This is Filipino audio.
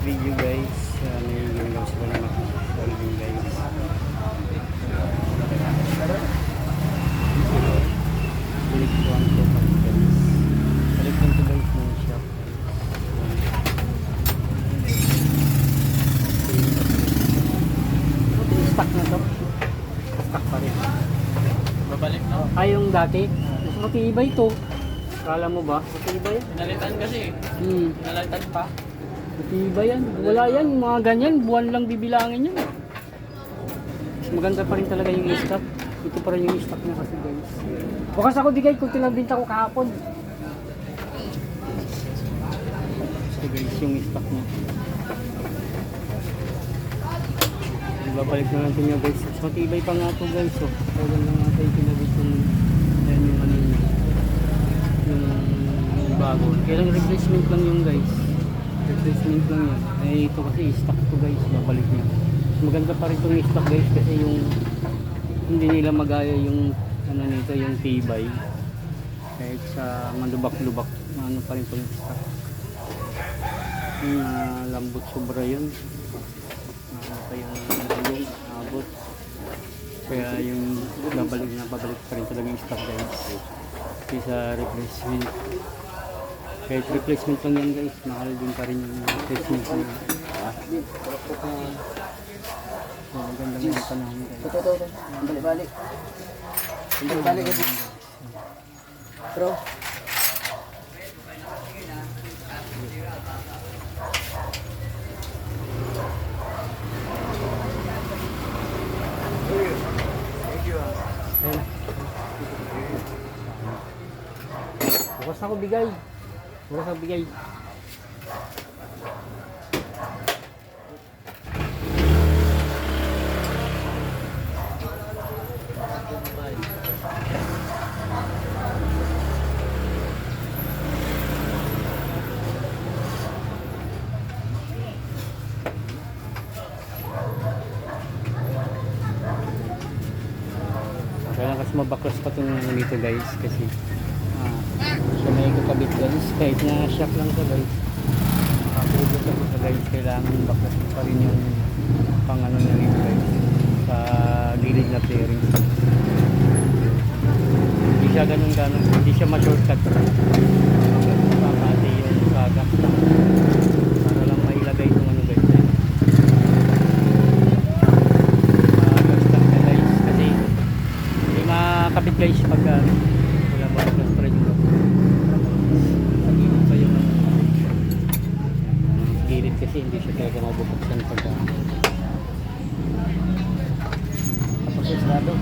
video guys, may ginawa sila na makukulit guys. Balik ko ang to guys. Balik ko to guys ng shop. Stock na to. Stock pa rin. Babalik na. Ay yung dati, mas matibay to. Kala mo ba? Matibay yan. Pinalitan kasi eh. Pinalitan pa. Matibay yan. Wala yan. Mga ganyan. Buwan lang bibilangin yan. Mas maganda pa rin talaga yung stock. Ito pa rin yung stock niya kasi guys. Bukas ako digay kung tinabinta ko kahapon. So guys, yung stock niya. Ibabalik na natin niya guys. Mas matibay pa nga ito guys. So, tawagan lang natin yung pinabit yung ano niya. Yung bago. Kailang replacement lang yung guys. Replacement lang yan. Eh ito kasi stock to guys. Babalik niya. Maganda pa rin itong stock guys kasi yung hindi nila magaya yung ano nito, yung tibay. Kahit sa malubak-lubak, ano pa rin itong stock. Yung lambot sobra yun. Ano pa yung nalong, abot. Kaya yung babalik pa rin talaga yung stock guys. Sa replacement. Kahit replacement lang yan guys, mahal din pa rin yung replacement lang. So, magandang mga panahon guys. Ito. Balik-balik. Balik-balik kasi. Bro. Bukas ako bigay. Bukas ako bigay. Kailangan kasi mabaklas pa itong nito guys kasi siya may kakabit guys, kahit na shock lang siya guys, makapulot ako sa guys, kailangan baklas pa rin yung pang ano na rin guys sa gilid na bearing. Hindi siya ganun, hindi siya ma-shortcut pamati yung sagap para lang mailagay itong ano guys basta guys kasi hindi makakabit guys pagka wala baklas pa rin yung gilid kasi hindi siya talaga mabubuksan pagka kapag sarado.